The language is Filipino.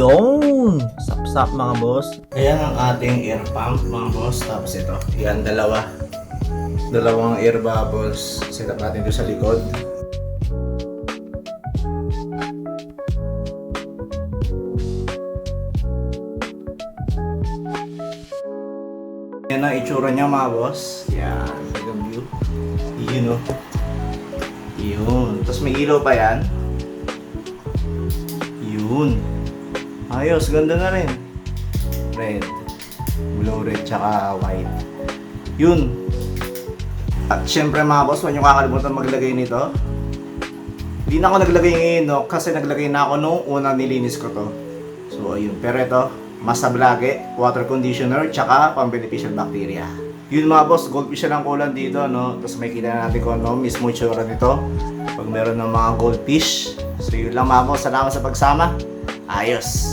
Yun! Sap-sap mga boss. Ayan ang ating air pump mga boss. Tapos ito, yan dalawang air bubbles. Set up natin ito sa likod. Yan ang itsura niya mga boss. Yan, magandang view. Yun o. Yun. Tapos may ilaw pa yan. Yun. Ayos, ganda na rin. Red. Blue, red, tsaka white. Yun. At syempre mga boss, huwag nyo kakalimutan maglagay nito. Hindi na ako naglagay ngayon, no? Kasi naglagay na ako nung unang nilinis ko to. So, ayun. Pero ito, masablage, water conditioner, tsaka pang-beneficial bacteria. Yun mga boss, goldfish lang kulang dito, no? Tapos may kita na natin kung ano, mismo itsura nito. Pag meron ng mga goldfish. So, yun lang mga boss. Salamat sa pagsama. Ayos!